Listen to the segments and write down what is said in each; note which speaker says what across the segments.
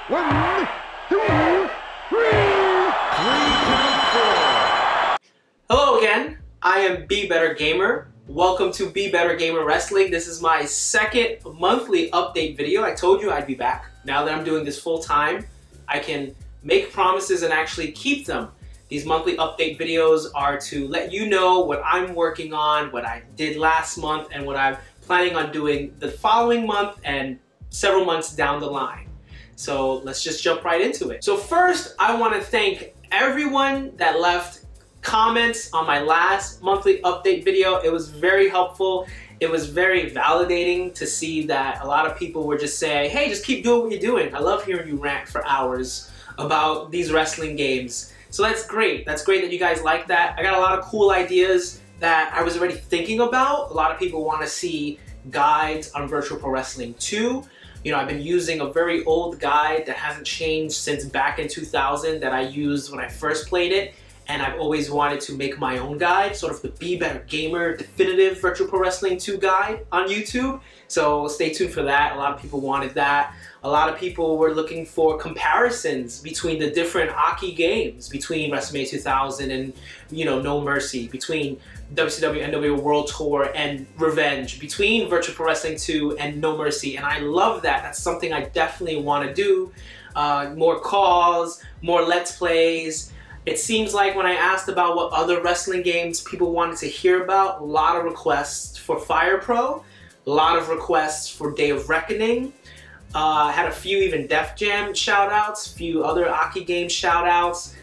Speaker 1: 1, 2, 3. 3 count 4.
Speaker 2: Hello again. I am Be Better Gamer. Welcome to Be Better Gamer Wrestling. This is my second monthly update video. I told you I'd be back. Now that I'm doing this full time, I can make promises and actually keep them. These monthly update videos are to let you know what I'm working on, what I did last month, and what I'm planning on doing the following month and several months down the line. So let's just jump right into it. So first, I want to thank everyone that left comments on my last monthly update video. It was very helpful. It was very validating to see that a lot of people were just saying, hey, just keep doing what you're doing. I love hearing you rant for hours about these wrestling games. So that's great. That's great that you guys like that. I got a lot of cool ideas that I was already thinking about. A lot of people want to see guides on Virtual Pro Wrestling 2. You know, I've been using a very old guide that hasn't changed since back in 2000 that I used when I first played it. And I've always wanted to make my own guide, sort of the Be Better Gamer definitive Virtual Pro Wrestling 2 guide on YouTube. So stay tuned for that. A lot of people wanted that. A lot of people were looking for comparisons between the different Aki games, between WrestleMania 2000 and, you know, No Mercy, between WCW NWA World Tour and Revenge, between Virtual Pro Wrestling 2 and No Mercy. And I love that. That's something I definitely want to do. More calls, more Let's Plays. It seems like when I asked about what other wrestling games people wanted to hear about, a lot of requests for Fire Pro, a lot of requests for Day of Reckoning. I had a few even Def Jam shout-outs, a few other Aki game shout-outs.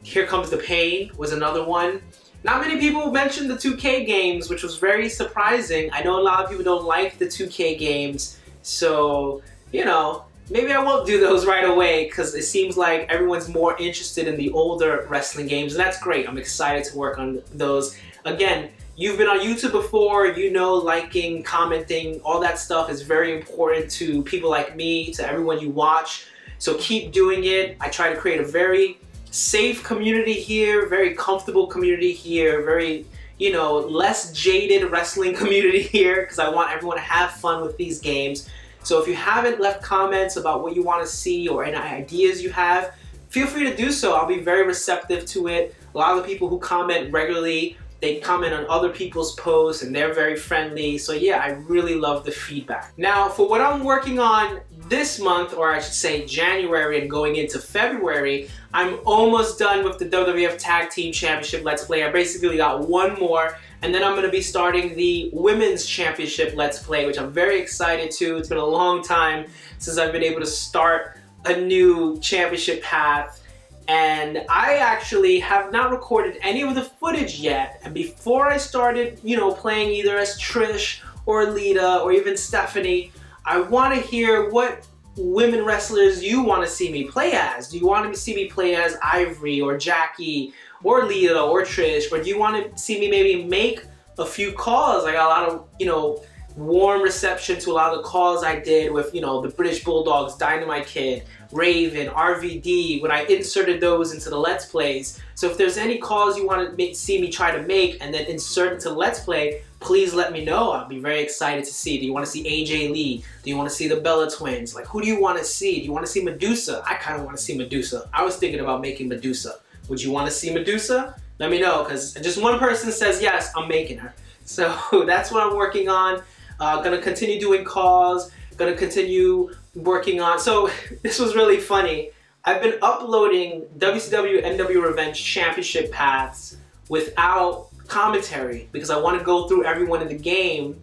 Speaker 2: Here Comes the Pain was another one. Not many people mentioned the 2K games, which was very surprising. I know a lot of people don't like the 2K games, so, you know, maybe I won't do those right away because it seems like everyone's more interested in the older wrestling games, and that's great. I'm excited to work on those. Again, you've been on YouTube before, you know liking, commenting, all that stuff is very important to people like me, to everyone you watch. So keep doing it. I try to create a very safe community here, very comfortable community here, very, you know, less jaded wrestling community here because I want everyone to have fun with these games. So if you haven't left comments about what you want to see or any ideas you have, feel free to do so. I'll be very receptive to it. A lot of the people who comment regularly, they comment on other people's posts and they're very friendly. So yeah, I really love the feedback. Now for what I'm working on this month, or I should say January and going into February, I'm almost done with the WWF Tag Team Championship Let's Play. I basically got one more, and then I'm going to be starting the Women's Championship Let's Play, which I'm very excited to. It's been a long time since I've been able to start a new championship path. And I actually have not recorded any of the footage yet. And before I started, you know, playing either as Trish or Lita or even Stephanie, I want to hear what women wrestlers you want to see me play as. Do you want to see me play as Ivory or Jackie or Lita or Trish? Or do you want to see me maybe make a few calls? I got a lot of, you know, warm reception to a lot of the calls I did with, you know, the British Bulldogs, Dynamite Kid, Raven, RVD, when I inserted those into the Let's Plays. So if there's any calls you want to see me try to make and then insert into Let's Play, please let me know. I'll be very excited to see. Do you want to see AJ Lee? Do you want to see the Bella Twins? Like, who do you want to see? Do you want to see Medusa? I kind of want to see Medusa. I was thinking about making Medusa. Would you want to see Medusa? Let me know, because just one person says yes, I'm making her. So that's what I'm working on. Gonna continue doing calls, gonna continue working on. So this was really funny. I've been uploading WCW NWA Revenge Championship paths without commentary because I want to go through everyone in the game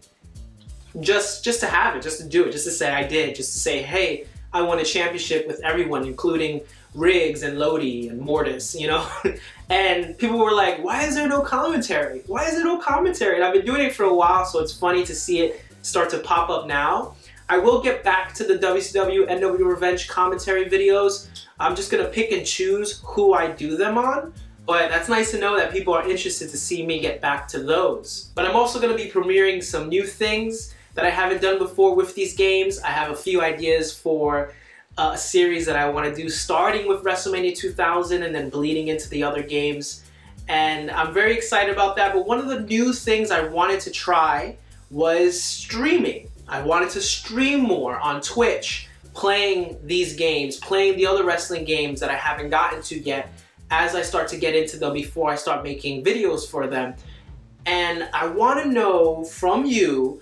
Speaker 2: just to have it, just to do it, just to say I did, just to say, hey, I won a championship with everyone, including Riggs and Lodi and Mortis, you know? And people were like, why is there no commentary? Why is there no commentary? And I've been doing it for a while, so it's funny to see it start to pop up now. I will get back to the WCW NWA Revenge commentary videos. I'm just gonna pick and choose who I do them on, but that's nice to know that people are interested to see me get back to those. But I'm also gonna be premiering some new things that I haven't done before with these games. I have a few ideas for a series that I want to do starting with WrestleMania 2000 and then bleeding into the other games. And I'm very excited about that. But one of the new things I wanted to try was streaming. I wanted to stream more on Twitch. playing these games, playing the other wrestling games that I haven't gotten to yet as I start to get into them before I start making videos for them. And I want to know from you,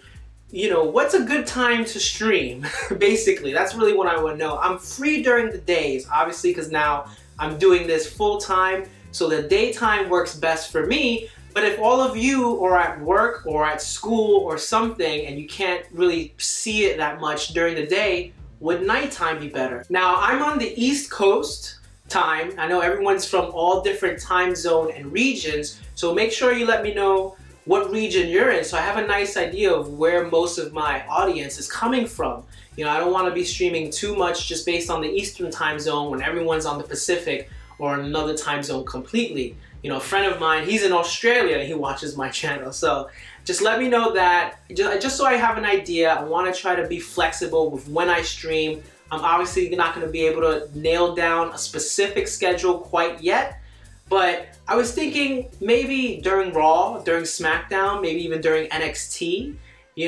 Speaker 2: what's a good time to stream? Basically, that's really what I want to know. I'm free during the days, obviously, because now I'm doing this full time, so the daytime works best for me. But if all of you are at work or at school or something and you can't really see it that much during the day, would nighttime be better? Now, I'm on the East Coast time. I know everyone's from all different time zone and regions, so make sure you let me know what region you're in so I have a nice idea of where most of my audience is coming from. I don't want to be streaming too much just based on the Eastern time zone when everyone's on the Pacific or another time zone completely. A friend of mine, he's in Australia and he watches my channel, so just let me know that, just so I have an idea. I want to try to be flexible with when I stream. I'm obviously not going to be able to nail down a specific schedule quite yet, but I was thinking maybe during Raw, during SmackDown, maybe even during NXT.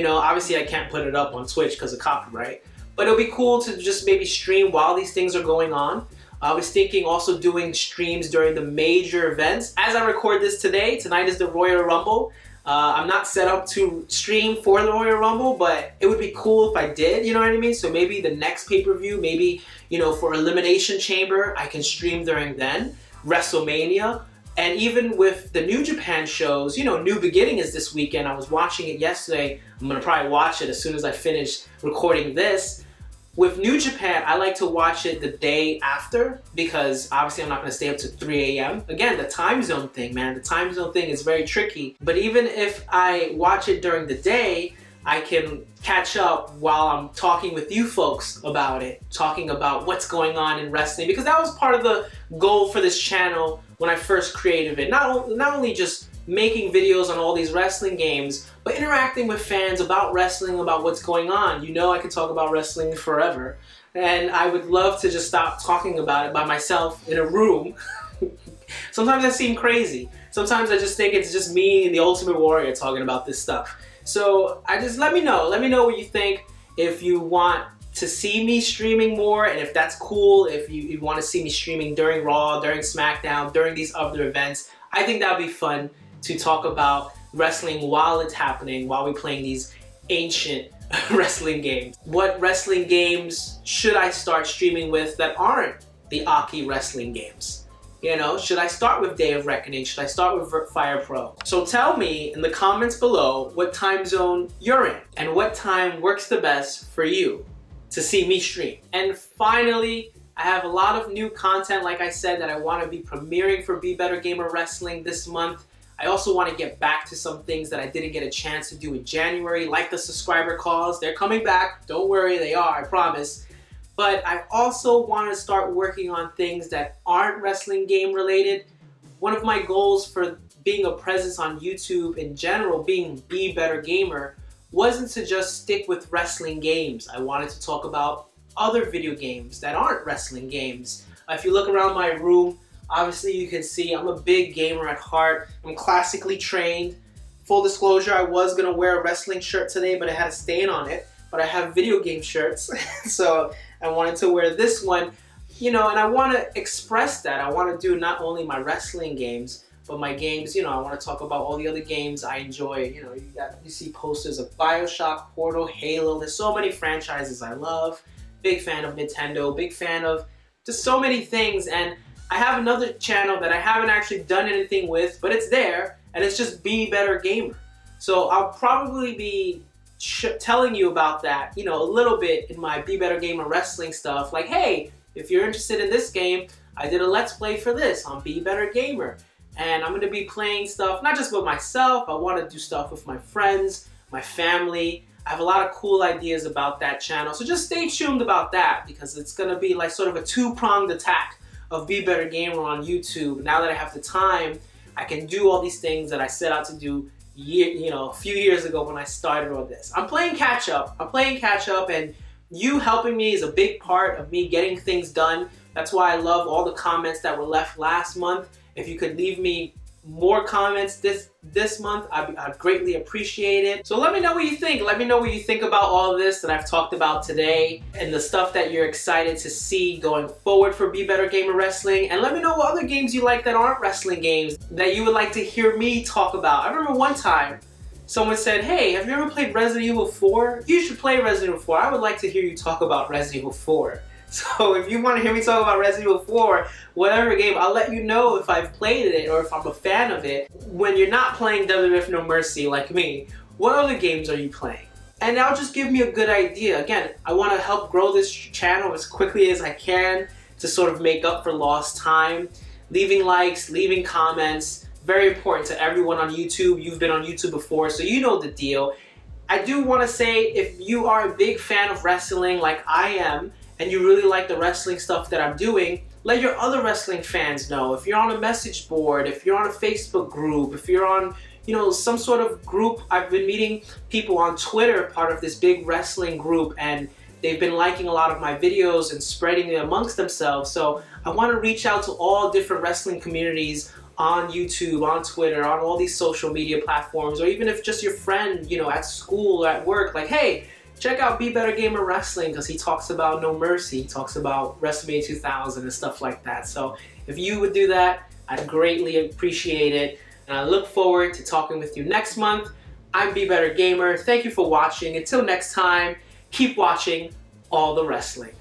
Speaker 2: Obviously I can't put it up on Twitch because of copyright, but it'll be cool to just maybe stream while these things are going on. I was thinking also doing streams during the major events. As I record this today, tonight is the Royal Rumble. I'm not set up to stream for the Royal Rumble, but it would be cool if I did, you know what I mean? So maybe the next pay-per-view, maybe, for Elimination Chamber, I can stream during then, WrestleMania, and even with the New Japan shows, New Beginning is this weekend. I was watching it yesterday. I'm gonna probably watch it as soon as I finish recording this. With New Japan, I like to watch it the day after because obviously I'm not going to stay up to 3 a.m. Again, the time zone thing, man. The time zone thing is very tricky. But even if I watch it during the day, I can catch up while I'm talking with you folks about it, talking about what's going on in wrestling, because that was part of the goal for this channel when I first created it. Not only just making videos on all these wrestling games, but interacting with fans about wrestling, about what's going on. I could talk about wrestling forever, and I would love to just stop talking about it by myself in a room. Sometimes I seem crazy. Sometimes I just think it's just me and the Ultimate Warrior talking about this stuff. So let me know what you think, if you want to see me streaming more, and if that's cool, if you want to see me streaming during Raw, during SmackDown, during these other events. I think that would be fun to talk about wrestling while it's happening, while we're playing these ancient wrestling games. What wrestling games should I start streaming with that aren't the Aki wrestling games? Should I start with Day of Reckoning? Should I start with Fire Pro? So tell me in the comments below what time zone you're in and what time works the best for you to see me stream. And finally, I have a lot of new content, like I said, that I want to be premiering for Be Better Gamer Wrestling this month. I also want to get back to some things that I didn't get a chance to do in January, like the subscriber calls. They're coming back. Don't worry, they are, I promise. But I also want to start working on things that aren't wrestling game related. One of my goals for being a presence on YouTube in general, being Be Better Gamer, wasn't to just stick with wrestling games. I wanted to talk about other video games that aren't wrestling games. If you look around my room, obviously you can see I'm a big gamer at heart. I'm classically trained. Full disclosure, I was gonna wear a wrestling shirt today, but it had a stain on it. But I have video game shirts, so I wanted to wear this one. And I want to express that. I want to do not only my wrestling games, but my games, I want to talk about all the other games I enjoy. You see posters of BioShock, Portal, Halo. There's so many franchises I love. Big fan of Nintendo, big fan of just so many things. And I have another channel that I haven't actually done anything with, but it's there, and it's just Be Better Gamer. So I'll probably be telling you about that, a little bit in my Be Better Gamer Wrestling stuff. Like, hey, if you're interested in this game, I did a Let's Play for this on Be Better Gamer. And I'm going to be playing stuff, not just with myself, I want to do stuff with my friends, my family. I have a lot of cool ideas about that channel. So just stay tuned about that, because it's going to be like sort of a two-pronged attack of Be Better Gamer on YouTube. Now that I have the time, I can do all these things that I set out to do a few years ago when I started all this. I'm playing catch up. And you helping me is a big part of me getting things done. That's why I love all the comments that were left last month. If you could leave me more comments this month, I'd greatly appreciate it. So let me know what you think. Let me know what you think about all of this that I've talked about today and the stuff that you're excited to see going forward for Be Better Gamer Wrestling. And let me know what other games you like that aren't wrestling games that you would like to hear me talk about. I remember one time someone said, hey, have you ever played Resident Evil 4? You should play Resident Evil 4. I would like to hear you talk about Resident Evil 4. So if you want to hear me talk about Resident Evil 4, whatever game, I'll let you know if I've played it or if I'm a fan of it. When you're not playing WWF No Mercy like me, what other games are you playing? And that'll just give me a good idea. Again, I want to help grow this channel as quickly as I can to sort of make up for lost time. Leaving likes, leaving comments, very important to everyone on YouTube. You've been on YouTube before, so you know the deal. I do want to say, if you are a big fan of wrestling like I am, and you really like the wrestling stuff that I'm doing, let your other wrestling fans know. If you're on a message board, if you're on a Facebook group, if you're on, you know, some sort of group. I've been meeting people on Twitter, part of this big wrestling group, and they've been liking a lot of my videos and spreading it amongst themselves. So I want to reach out to all different wrestling communities on YouTube, on Twitter, on all these social media platforms, or even if just your friend, you know, at school or at work, like, hey, check out Be Better Gamer Wrestling because he talks about No Mercy, he talks about WrestleMania 2000 and stuff like that. So if you would do that, I'd greatly appreciate it. And I look forward to talking with you next month. I'm Be Better Gamer. Thank you for watching. Until next time, keep watching all the wrestling.